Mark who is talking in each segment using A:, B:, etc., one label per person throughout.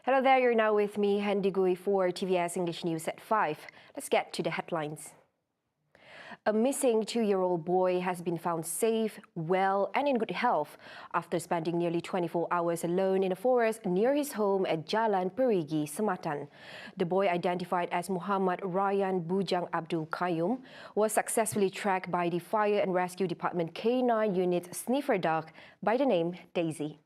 A: Hello there, you're now with me, Handy Gui, for TVS English News at 5. Let's get to the headlines. A missing 2-year-old boy has been found safe, well and in good health after spending nearly 24 hours alone in a forest near his home at Jalan Perigi, Sematan. The boy, identified as Muhammad Ryan Bujang Abdul Qayyum, was successfully tracked by the Fire and Rescue Department K9 Unit's sniffer dog by the name Daisy.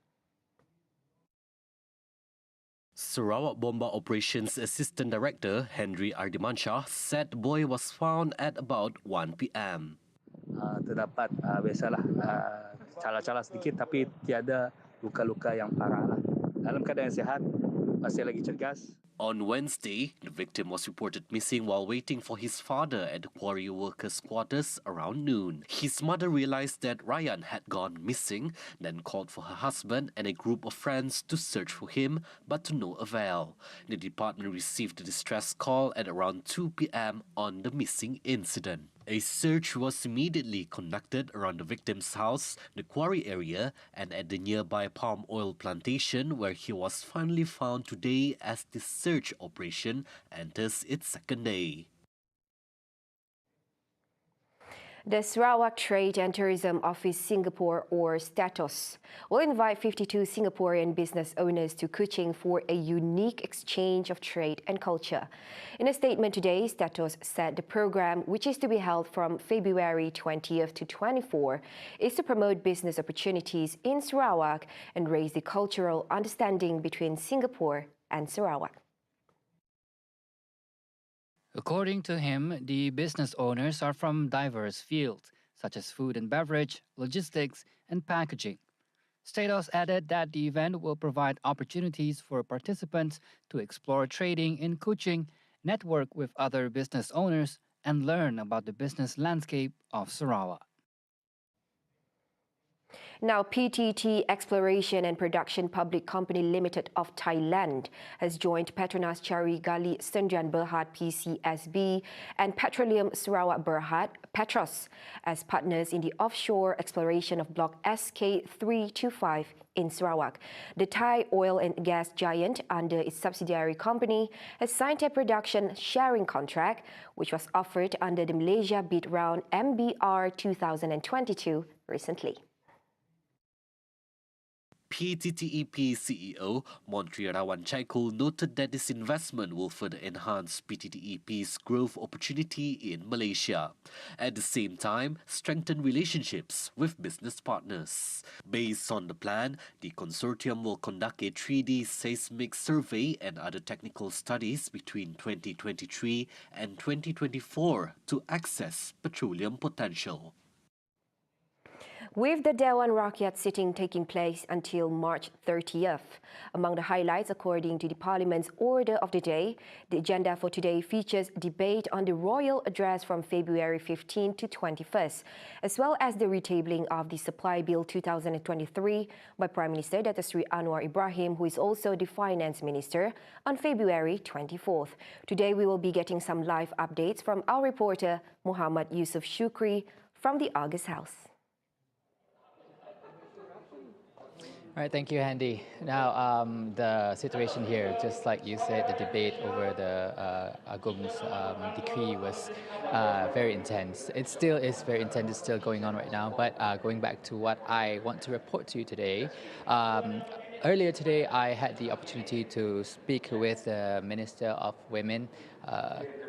B: Sarawak Bomba Operations Assistant Director Henry Ardimansyah said the boy was found at about 1 p.m.
C: Terdapat biasalah cala-cala sedikit tapi tiada luka-luka yang parah lah. Dalam keadaan sihat, masih lagi cergas.
B: On Wednesday, the victim was reported missing while waiting for his father at the quarry workers' quarters around noon. His mother realized that Ryan had gone missing, then called for her husband and a group of friends to search for him, but to no avail. The department received a distress call at around 2 p.m. on the missing incident. A search was immediately conducted around the victim's house, the quarry area, and at the nearby palm oil plantation, where he was finally found today as the search operation enters its second day.
A: The Sarawak Trade and Tourism Office Singapore, or STATOS, will invite 52 Singaporean business owners to Kuching for a unique exchange of trade and culture. In a statement today, STATOS said the program, which is to be held from February 20th to 24, is to promote business opportunities in Sarawak and raise the cultural understanding between Singapore and Sarawak.
D: According to him, the business owners are from diverse fields, such as food and beverage, logistics, and packaging. Statos added that the event will provide opportunities for participants to explore trading in Kuching, network with other business owners, and learn about the business landscape of Sarawak.
A: Now, PTT Exploration and Production Public Company Limited of Thailand has joined Petronas Cari Gali Sdn Berhad PCSB and Petroleum Sarawak Berhad Petros as partners in the offshore exploration of Block SK325 in Sarawak. The Thai oil and gas giant, under its subsidiary company, has signed a production sharing contract, which was offered under the Malaysia Bid Round MBR 2022 recently.
B: PTTEP CEO Montri Rawan Chaikul noted that this investment will further enhance PTTEP's growth opportunity in Malaysia. At the same time, strengthen relationships with business partners. Based on the plan, the consortium will conduct a 3D seismic survey and other technical studies between 2023 and 2024 to access petroleum potential.
A: With the Dewan Rakyat sitting taking place until March 30th. Among the highlights, according to the Parliament's order of the day, the agenda for today features debate on the Royal Address from February 15 to 21st, as well as the retabling of the Supply Bill 2023 by Prime Minister Datuk Seri Anwar Ibrahim, who is also the Finance Minister, on February 24th. Today, we will be getting some live updates from our reporter, Muhammad Yusuf Shukri, from the Argus House.
E: All right, thank you, Handy. Now, the situation here, just like you said, the debate over the Agung's decree was very intense. It still is very intense. It's still going on right now. But going back to what I want to report to you today, earlier today, I had the opportunity to speak with the Minister of Women,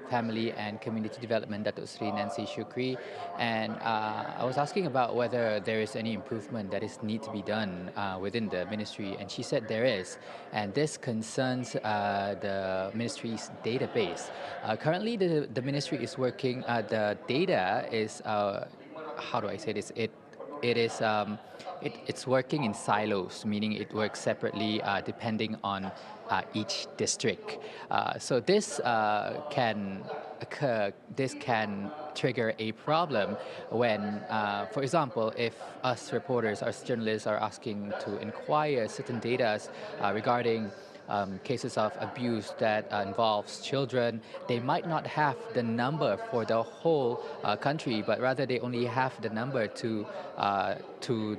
E: Family and Community Development, Datuk Seri Nancy Shukri, and I was asking about whether there is any improvement that is need to be done within the ministry, and she said there is, and this concerns the ministry's database. Currently, the ministry is working. The data is how do I say this? It's working in silos, meaning it works separately depending on each district. So this can occur. This can trigger a problem when, for example, if us reporters, us journalists are asking to inquire certain data regarding cases of abuse that involves children, they might not have the number for the whole country, but rather they only have the number to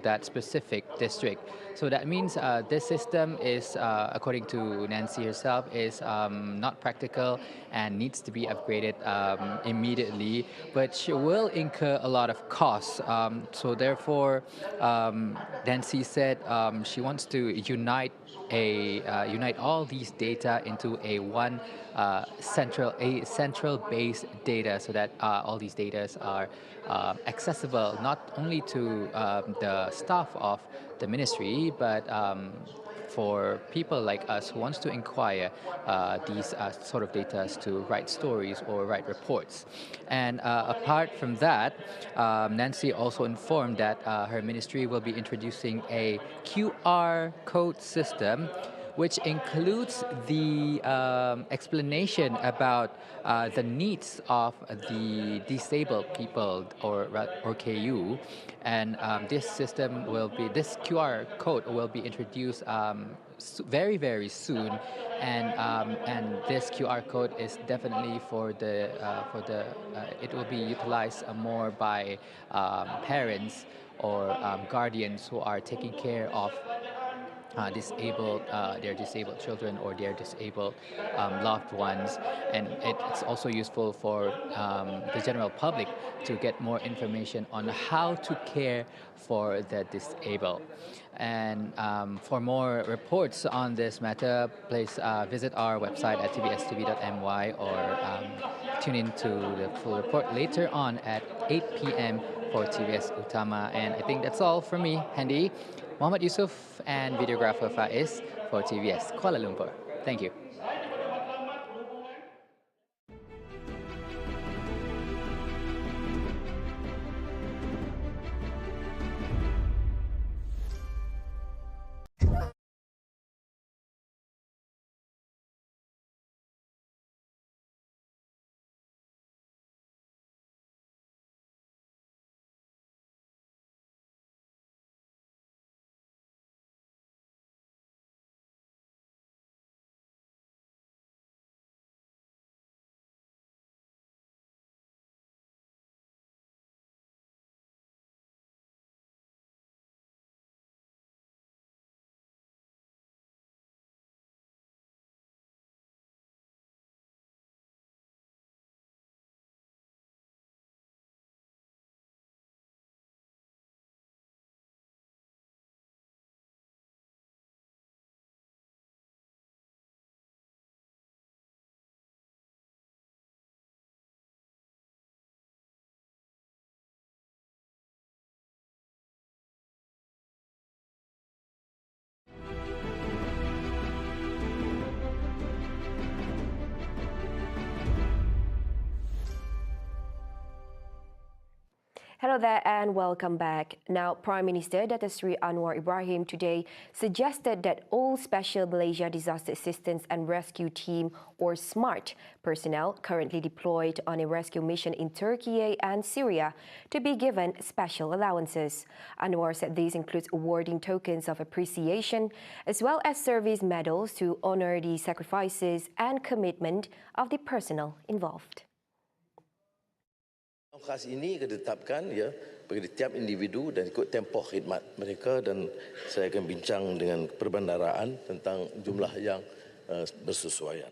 E: that specific district. So that means this system is, according to Nancy herself, is not practical and needs to be upgraded immediately, but she will incur a lot of costs. So therefore, Nancy said she wants to unite all these data into one central base data, so that all these data are accessible not only to the staff of the ministry, but for people like us who wants to inquire these sort of data to write stories or write reports. And apart from that, Nancy also informed that her ministry will be introducing a QR code system, which includes the explanation about the needs of the disabled people, or KU, and this QR code will be introduced very soon, and this QR code is definitely it will be utilized more by parents or guardians who are taking care of their disabled children or their disabled loved ones, and it's also useful for the general public to get more information on how to care for the disabled. And for more reports on this matter, please visit our website at tvstv.my, or tune in to the full report later on at 8 p.m. for TVS Utama. And I think that's all from me, Handy. Muhammad Yusuf and videographer Faiz for TVS Kuala Lumpur. Thank you.
A: Hello there and welcome back. Now, Prime Minister Datuk Seri Anwar Ibrahim today suggested that all Special Malaysia Disaster Assistance and Rescue Team, or SMART, personnel currently deployed on a rescue mission in Turkey and Syria to be given special allowances. Anwar said these includes awarding tokens of appreciation as well as service medals to honour the sacrifices and commitment of the personnel involved.
F: Khas ini ditetapkan ya bagi tiap individu dan ikut tempoh khidmat mereka, dan saya akan bincang dengan perbandaraan tentang jumlah yang bersesuaian.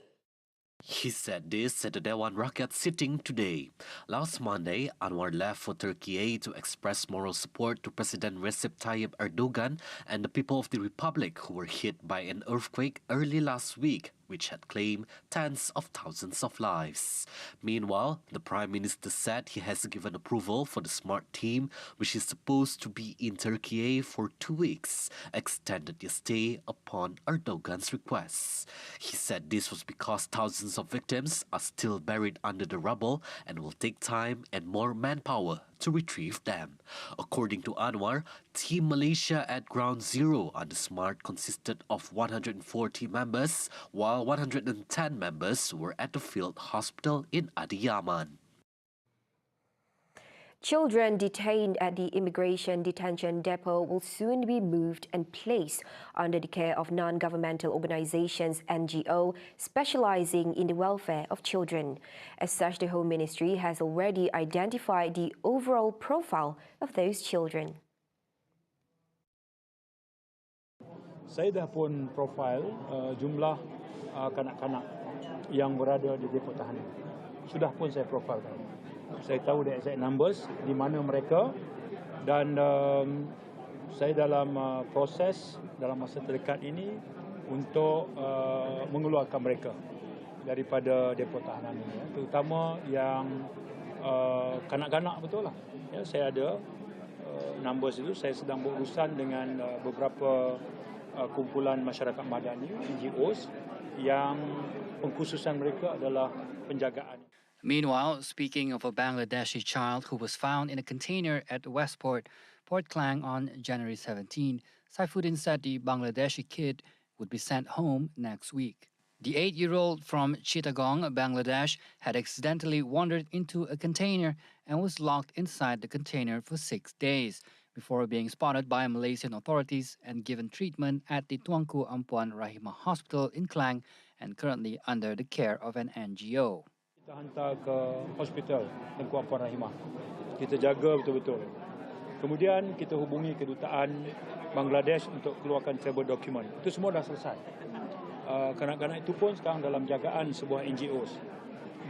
B: He said this at the Dewan Rakyat sitting today. Last Monday, Anwar left for Turkey to express moral support to President Recep Tayyip Erdogan and the people of the Republic who were hit by an earthquake early last week, which had claimed tens of thousands of lives. Meanwhile, the Prime Minister said he has given approval for the SMART team, which is supposed to be in Turkey for 2 weeks, extended yesterday upon Erdogan's request. He said this was because thousands of victims are still buried under the rubble and will take time and more manpower to retrieve them. According to Anwar, Team Malaysia at Ground Zero under SMART consisted of 140 members, while 110 members were at the field hospital in Adiyaman.
A: Children detained at the Immigration Detention Depot will soon be moved and placed under the care of non-governmental organizations (NGO) specializing in the welfare of children. As such, the Home Ministry has already identified the overall profile of those children.
G: Saya dah pun profil jumlah kanak-kanak yang berada di depo tahanan. Sudah pun saya profilkan. Saya tahu the exact numbers di mana mereka dan saya dalam proses dalam masa terdekat ini untuk mengeluarkan mereka daripada depo tahanan ini, terutama yang kanak-kanak betul lah. Ya, saya ada numbers itu. Saya sedang berurusan dengan beberapa kumpulan masyarakat madani, NGOs, yang pengkhususan mereka adalah penjagaan.
D: Meanwhile, speaking of a Bangladeshi child who was found in a container at Westport, Port Klang on January 17, Saifuddin said the Bangladeshi kid would be sent home next week. The 8-year-old from Chittagong, Bangladesh, had accidentally wandered into a container and was locked inside the container for 6 days before being spotted by Malaysian authorities and given treatment at the Tuanku Ampuan Rahimah Hospital in Klang and currently under the care of an NGO.
G: Kita hantar ke hospital Tuanku Ampuan Rahimah. Kita jaga betul-betul. Kemudian kita hubungi kedutaan Bangladesh untuk keluarkan travel document. Itu semua dah selesai. Kanak-kanak itu pun sekarang dalam jagaan sebuah NGOs.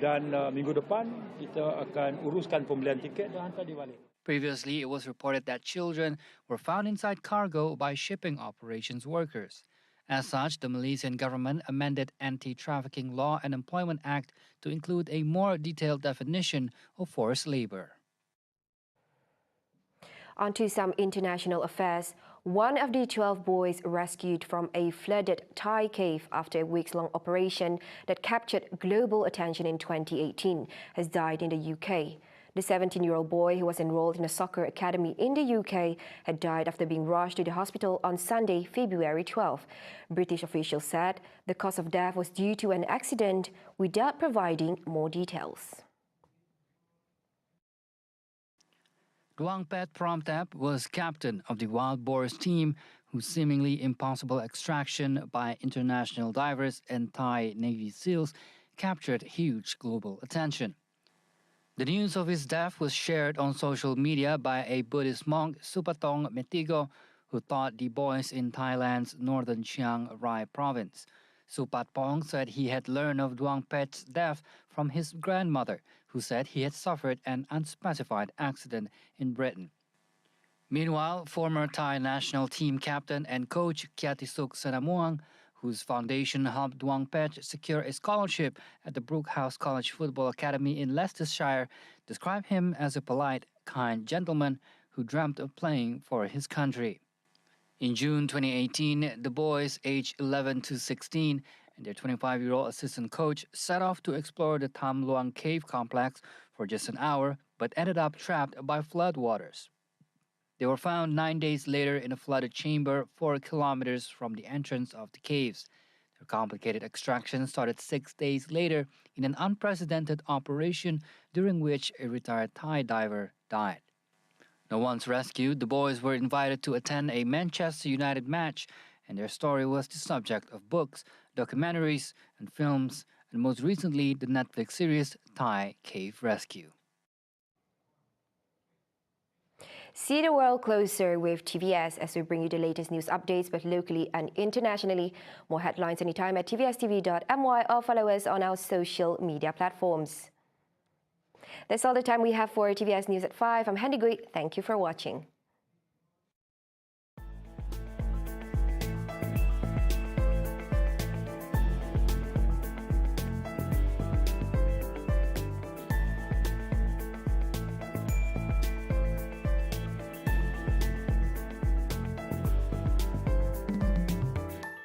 G: Dan minggu depan kita akan uruskan pembelian tiket dan hantar dia balik.
D: Previously, it was reported that children were found inside cargo by shipping operations workers. As such, the Malaysian government amended Anti-Trafficking Law and Employment Act to include a more detailed definition of forced labor.
A: On to some international affairs. One of the 12 boys rescued from a flooded Thai cave after a weeks-long operation that captured global attention in 2018 has died in the UK. The 17-year-old boy, who was enrolled in a soccer academy in the UK, had died after being rushed to the hospital on Sunday, February 12. British officials said the cause of death was due to an accident without providing more details.
D: Duangpet Promtep was captain of the wild boars team whose seemingly impossible extraction by international divers and Thai Navy SEALs captured huge global attention. The news of his death was shared on social media by a Buddhist monk, Supatong Metigo, who taught the boys in Thailand's northern Chiang Rai province. Supatpong said he had learned of Duangpet's death from his grandmother, who said he had suffered an unspecified accident in Britain. Meanwhile, former Thai national team captain and coach Kiatisuk Sanamuang, whose foundation helped Duangpet secure a scholarship at the Brookhouse College Football Academy in Leicestershire, described him as a polite, kind gentleman who dreamt of playing for his country. In June 2018, the boys, aged 11 to 16, and their 25-year-old assistant coach set off to explore the Tham Luang cave complex for just an hour, but ended up trapped by floodwaters. They were found 9 days later in a flooded chamber 4 kilometers from the entrance of the caves. Their complicated extraction started 6 days later in an unprecedented operation during which a retired Thai diver died. Now, once rescued, the boys were invited to attend a Manchester United match, and their story was the subject of books, documentaries, and films, and most recently, the Netflix series Thai Cave Rescue.
A: See the world closer with TVS as we bring you the latest news updates, both locally and internationally. More headlines anytime at tvstv.my or follow us on our social media platforms. That's all the time we have for TVS News at 5. I'm Handy Gui. Thank you for watching.